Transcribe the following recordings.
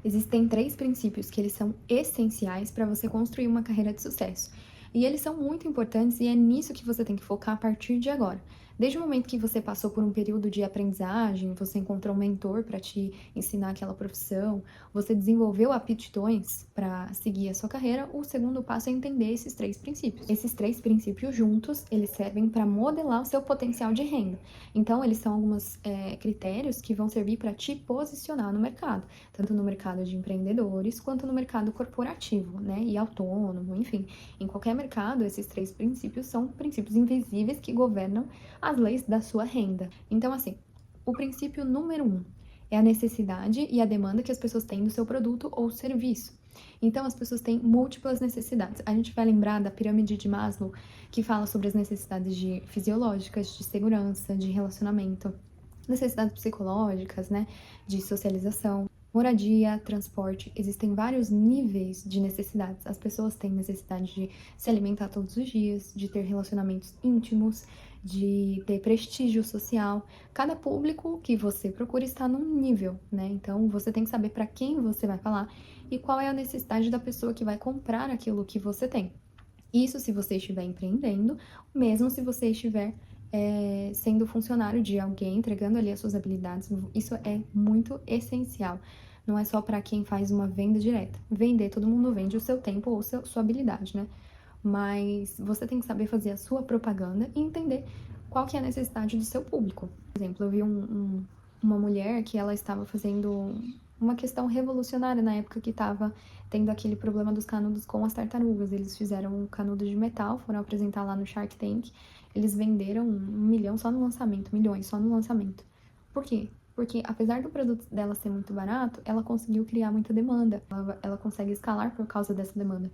Existem 3 princípios que eles são essenciais para você construir uma carreira de sucesso. E eles são muito importantes e é nisso que você tem que focar a partir de agora. Desde o momento que você passou por um período de aprendizagem, você encontrou um mentor para te ensinar aquela profissão, você desenvolveu aptidões para seguir a sua carreira, o segundo passo é entender esses 3 princípios. Esses 3 princípios juntos, eles servem para modelar o seu potencial de renda. Então, eles são alguns critérios que vão servir para te posicionar no mercado, tanto no mercado de empreendedores quanto no mercado corporativo, né? E autônomo, enfim. Em qualquer mercado, esses 3 princípios são princípios invisíveis que governam as leis da sua renda. Então, assim, o princípio número 1 é a necessidade e a demanda que as pessoas têm do seu produto ou serviço. Então, as pessoas têm múltiplas necessidades. A gente vai lembrar da pirâmide de Maslow, que fala sobre as necessidades fisiológicas, de segurança, de relacionamento, necessidades psicológicas, né, de socialização. Moradia, transporte, existem vários níveis de necessidades. As pessoas têm necessidade de se alimentar todos os dias, de ter relacionamentos íntimos, de ter prestígio social. Cada público que você procura está num nível, né? Então você tem que saber para quem você vai falar e qual é a necessidade da pessoa que vai comprar aquilo que você tem. Isso se você estiver empreendendo, mesmo se você estiver sendo funcionário de alguém, entregando ali as suas habilidades, isso é muito essencial. Não é só para quem faz uma venda direta. Vender, todo mundo vende o seu tempo ou sua habilidade, né? Mas você tem que saber fazer a sua propaganda e entender qual que é a necessidade do seu público. Por exemplo, eu vi uma mulher que ela estava fazendo uma questão revolucionária na época que estava tendo aquele problema dos canudos com as tartarugas. Eles fizeram um canudo de metal, foram apresentar lá no Shark Tank. Eles venderam 1 milhão só no lançamento, milhões só no lançamento. Por quê? Porque apesar do produto dela ser muito barato, ela conseguiu criar muita demanda. Ela consegue escalar por causa dessa demanda.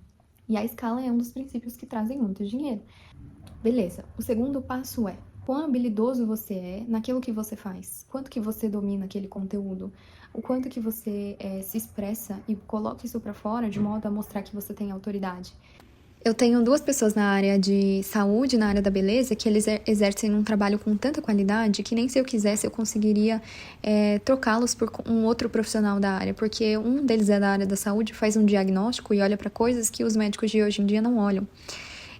E a escala é um dos princípios que trazem muito dinheiro. Beleza, o segundo passo é quão habilidoso você é naquilo que você faz, quanto que você domina aquele conteúdo, o quanto que você se expressa e coloca isso para fora de modo a mostrar que você tem autoridade. Eu tenho 2 pessoas na área de saúde, na área da beleza, que eles exercem um trabalho com tanta qualidade que nem se eu quisesse eu conseguiria trocá-los por um outro profissional da área, porque um deles é da área da saúde, faz um diagnóstico e olha para coisas que os médicos de hoje em dia não olham.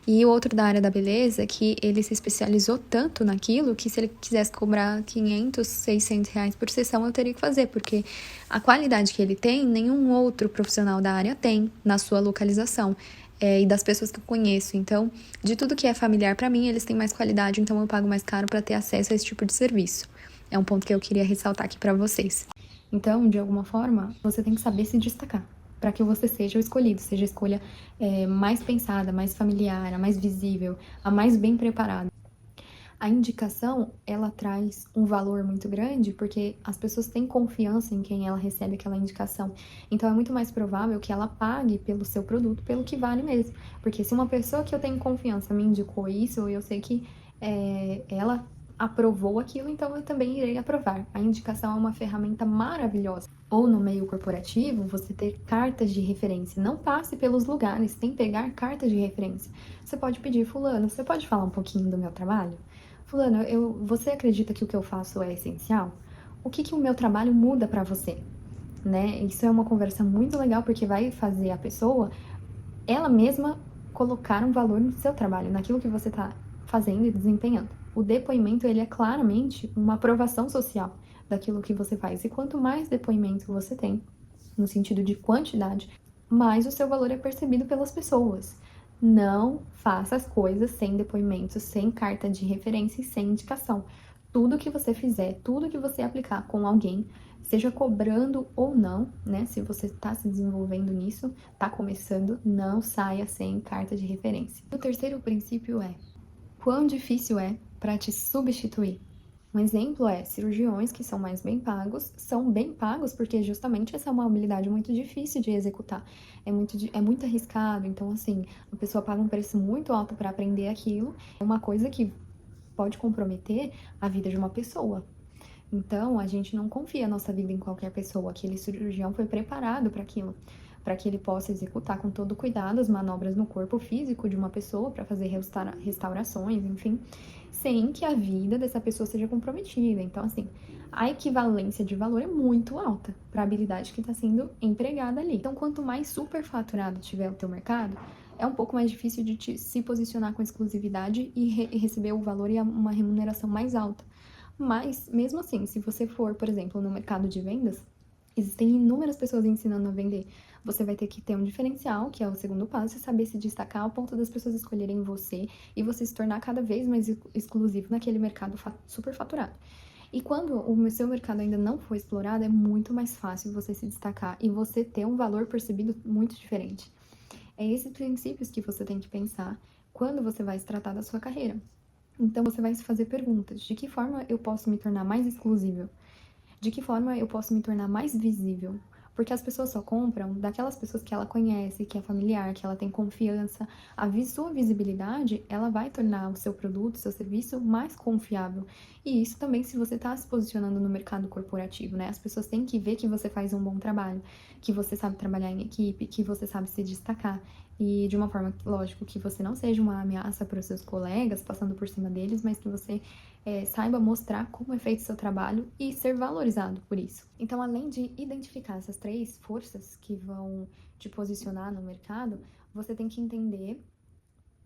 E o outro da área da beleza, que ele se especializou tanto naquilo que se ele quisesse cobrar 500, 600 reais por sessão, eu teria que fazer, porque a qualidade que ele tem, nenhum outro profissional da área tem na sua localização. E das pessoas que eu conheço. Então, de tudo que é familiar para mim, eles têm mais qualidade, então eu pago mais caro para ter acesso a esse tipo de serviço. É um ponto que eu queria ressaltar aqui para vocês. Então, de alguma forma, você tem que saber se destacar para que você seja o escolhido, seja a escolha mais pensada, mais familiar, a mais visível, a mais bem preparada. A indicação, ela traz um valor muito grande porque as pessoas têm confiança em quem ela recebe aquela indicação. Então, é muito mais provável que ela pague pelo seu produto, pelo que vale mesmo. Porque se uma pessoa que eu tenho confiança me indicou isso, eu sei que ela aprovou aquilo, então eu também irei aprovar. A indicação é uma ferramenta maravilhosa. Ou no meio corporativo, você ter cartas de referência. Não passe pelos lugares sem pegar cartas de referência. Você pode pedir, fulano, você pode falar um pouquinho do meu trabalho? Fulano, você acredita que o que eu faço é essencial? O que o meu trabalho muda pra você? Né? Isso é uma conversa muito legal porque vai fazer a pessoa, ela mesma, colocar um valor no seu trabalho, naquilo que você está fazendo e desempenhando. O depoimento, ele é claramente uma aprovação social daquilo que você faz. E quanto mais depoimento você tem, no sentido de quantidade, mais o seu valor é percebido pelas pessoas. Não faça as coisas sem depoimento, sem carta de referência e sem indicação. Tudo que você fizer, tudo que você aplicar com alguém, seja cobrando ou não, né? Se você está se desenvolvendo nisso, está começando, não saia sem carta de referência. O terceiro princípio é quão difícil é para te substituir. Um exemplo é cirurgiões que são mais bem pagos porque justamente essa é uma habilidade muito difícil de executar. É muito arriscado, então assim, a pessoa paga um preço muito alto para aprender aquilo. É uma coisa que pode comprometer a vida de uma pessoa. Então, a gente não confia a nossa vida em qualquer pessoa. Aquele cirurgião foi preparado para aquilo, para que ele possa executar com todo cuidado as manobras no corpo físico de uma pessoa, para fazer restaurações, enfim, sem que a vida dessa pessoa seja comprometida. Então, assim, a equivalência de valor é muito alta para a habilidade que está sendo empregada ali. Então, quanto mais superfaturado tiver o teu mercado, é um pouco mais difícil de se posicionar com exclusividade e receber o valor e uma remuneração mais alta. Mas, mesmo assim, se você for, por exemplo, no mercado de vendas, existem inúmeras pessoas ensinando a vender. Você vai ter que ter um diferencial, que é o segundo passo, e saber se destacar ao ponto das pessoas escolherem você e você se tornar cada vez mais exclusivo naquele mercado superfaturado. E quando o seu mercado ainda não foi explorado, é muito mais fácil você se destacar e você ter um valor percebido muito diferente. É esses princípios que você tem que pensar quando você vai se tratar da sua carreira. Então você vai se fazer perguntas: de que forma eu posso me tornar mais exclusivo? De que forma eu posso me tornar mais visível? Porque as pessoas só compram daquelas pessoas que ela conhece, que é familiar, que ela tem confiança. Sua visibilidade, ela vai tornar o seu produto, o seu serviço mais confiável. E isso também se você está se posicionando no mercado corporativo, né? As pessoas têm que ver que você faz um bom trabalho, que você sabe trabalhar em equipe, que você sabe se destacar. E de uma forma, lógico, que você não seja uma ameaça para os seus colegas, passando por cima deles, mas que você saiba mostrar como é feito o seu trabalho e ser valorizado por isso. Então, além de identificar essas três forças que vão te posicionar no mercado, você tem que entender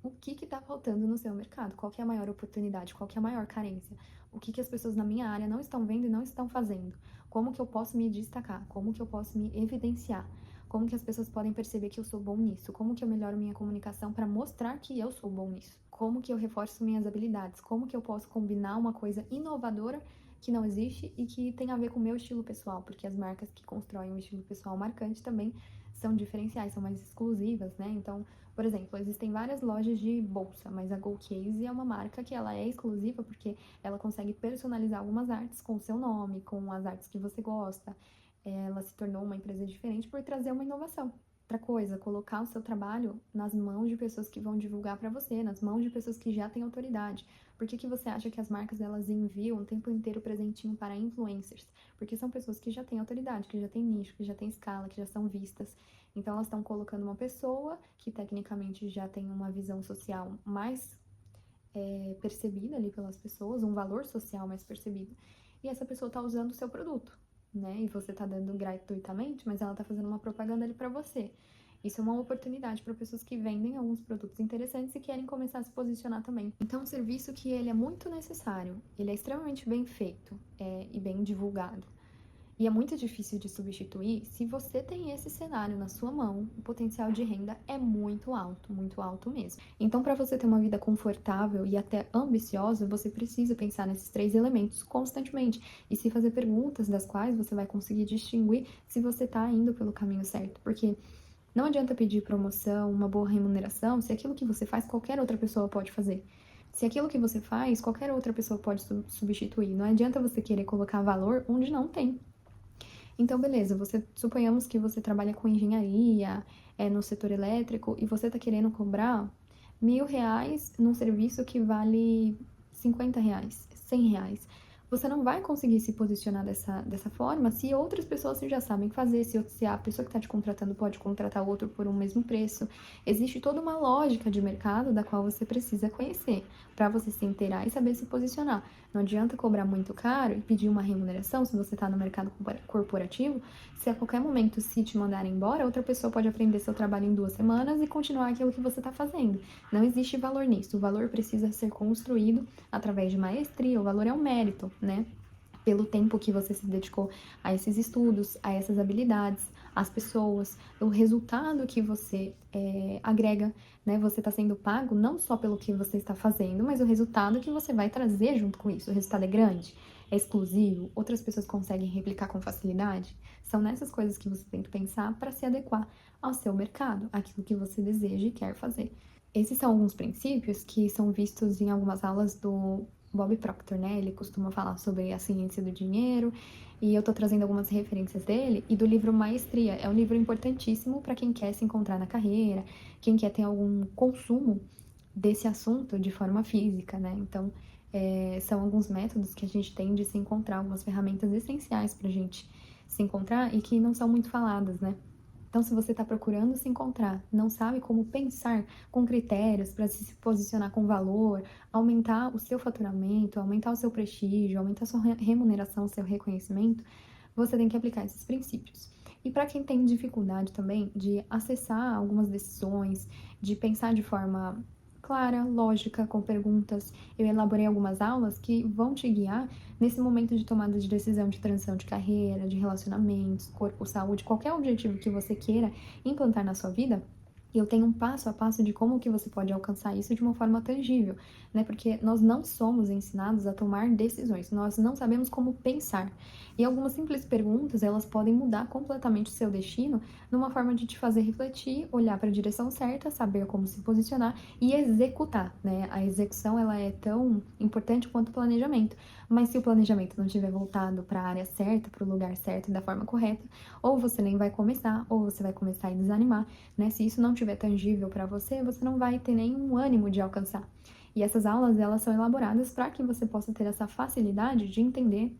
o que está faltando no seu mercado, qual que é a maior oportunidade, qual que é a maior carência, o que as pessoas na minha área não estão vendo e não estão fazendo, como que eu posso me destacar, como que eu posso me evidenciar, como que as pessoas podem perceber que eu sou bom nisso, como que eu melhoro minha comunicação para mostrar que eu sou bom nisso, como que eu reforço minhas habilidades, como que eu posso combinar uma coisa inovadora que não existe e que tem a ver com o meu estilo pessoal, porque as marcas que constroem um estilo pessoal marcante também são diferenciais, são mais exclusivas, né? Então, por exemplo, existem várias lojas de bolsa, mas a GoCase é uma marca que ela é exclusiva porque ela consegue personalizar algumas artes com o seu nome, com as artes que você gosta. Ela se tornou uma empresa diferente por trazer uma inovação. Outra coisa, colocar o seu trabalho nas mãos de pessoas que vão divulgar para você, nas mãos de pessoas que já têm autoridade. Por que você acha que as marcas elas enviam o tempo inteiro presentinho para influencers? Porque são pessoas que já têm autoridade, que já têm nicho, que já têm escala, que já são vistas. Então elas estão colocando uma pessoa que tecnicamente já tem uma visão social mais percebida ali pelas pessoas, um valor social mais percebido. E essa pessoa está usando o seu produto, né? E você está dando gratuitamente, mas ela está fazendo uma propaganda ali para você. Isso é uma oportunidade para pessoas que vendem alguns produtos interessantes e querem começar a se posicionar também. Então, um serviço que ele é muito necessário, ele é extremamente bem feito e bem divulgado. E é muito difícil de substituir. Se você tem esse cenário na sua mão, o potencial de renda é muito alto mesmo. Então, para você ter uma vida confortável e até ambiciosa, você precisa pensar nesses três elementos constantemente e se fazer perguntas das quais você vai conseguir distinguir se você está indo pelo caminho certo. Porque não adianta pedir promoção, uma boa remuneração, se aquilo que você faz, qualquer outra pessoa pode fazer. Se aquilo que você faz, qualquer outra pessoa pode substituir. Não adianta você querer colocar valor onde não tem. Então, beleza, suponhamos que você trabalha com engenharia, no setor elétrico, e você está querendo cobrar R$ 1.000 num serviço que vale R$ 50, R$ 100. Você não vai conseguir se posicionar dessa forma se outras pessoas já sabem fazer, se a pessoa que está te contratando pode contratar outro por um mesmo preço. Existe toda uma lógica de mercado da qual você precisa conhecer para você se inteirar e saber se posicionar. Não adianta cobrar muito caro e pedir uma remuneração se você está no mercado corporativo, se a qualquer momento se te mandarem embora, outra pessoa pode aprender seu trabalho em 2 semanas e continuar aquilo que você está fazendo. Não existe valor nisso. O valor precisa ser construído através de maestria. O valor é um mérito, né? Pelo tempo que você se dedicou a esses estudos, a essas habilidades, as pessoas, o resultado que você agrega, né? Você está sendo pago não só pelo que você está fazendo, mas o resultado que você vai trazer junto com isso. O resultado é grande, é exclusivo, outras pessoas conseguem replicar com facilidade. São nessas coisas que você tem que pensar para se adequar ao seu mercado, aquilo que você deseja e quer fazer. Esses são alguns princípios que são vistos em algumas aulas do Bob Proctor, né? Ele costuma falar sobre a ciência do dinheiro e eu tô trazendo algumas referências dele e do livro Maestria. É um livro importantíssimo para quem quer se encontrar na carreira, quem quer ter algum consumo desse assunto de forma física, né? Então, são alguns métodos que a gente tem de se encontrar, algumas ferramentas essenciais pra gente se encontrar e que não são muito faladas, né? Então, se você está procurando se encontrar, não sabe como pensar com critérios para se posicionar com valor, aumentar o seu faturamento, aumentar o seu prestígio, aumentar a sua remuneração, o seu reconhecimento, você tem que aplicar esses princípios. E para quem tem dificuldade também de acessar algumas decisões, de pensar de forma clara, lógica, com perguntas, eu elaborei algumas aulas que vão te guiar nesse momento de tomada de decisão de transição de carreira, de relacionamentos, corpo, saúde, qualquer objetivo que você queira implantar na sua vida. Eu tenho um passo a passo de como que você pode alcançar isso de uma forma tangível, né? Porque nós não somos ensinados a tomar decisões, nós não sabemos como pensar. E algumas simples perguntas, elas podem mudar completamente o seu destino numa forma de te fazer refletir, olhar para a direção certa, saber como se posicionar e executar, né? A execução, ela é tão importante quanto o planejamento, mas se o planejamento não estiver voltado para a área certa, para o lugar certo e da forma correta, ou você nem vai começar, ou você vai começar a desanimar, né? Se isso não estiver tangível para você, você não vai ter nenhum ânimo de alcançar. E essas aulas, elas são elaboradas para que você possa ter essa facilidade de entender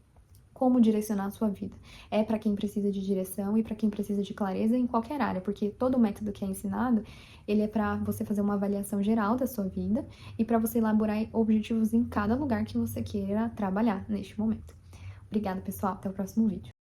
como direcionar a sua vida. É para quem precisa de direção e para quem precisa de clareza em qualquer área, porque todo o método que é ensinado, ele é para você fazer uma avaliação geral da sua vida e para você elaborar objetivos em cada lugar que você queira trabalhar neste momento. Obrigada, pessoal. Até o próximo vídeo.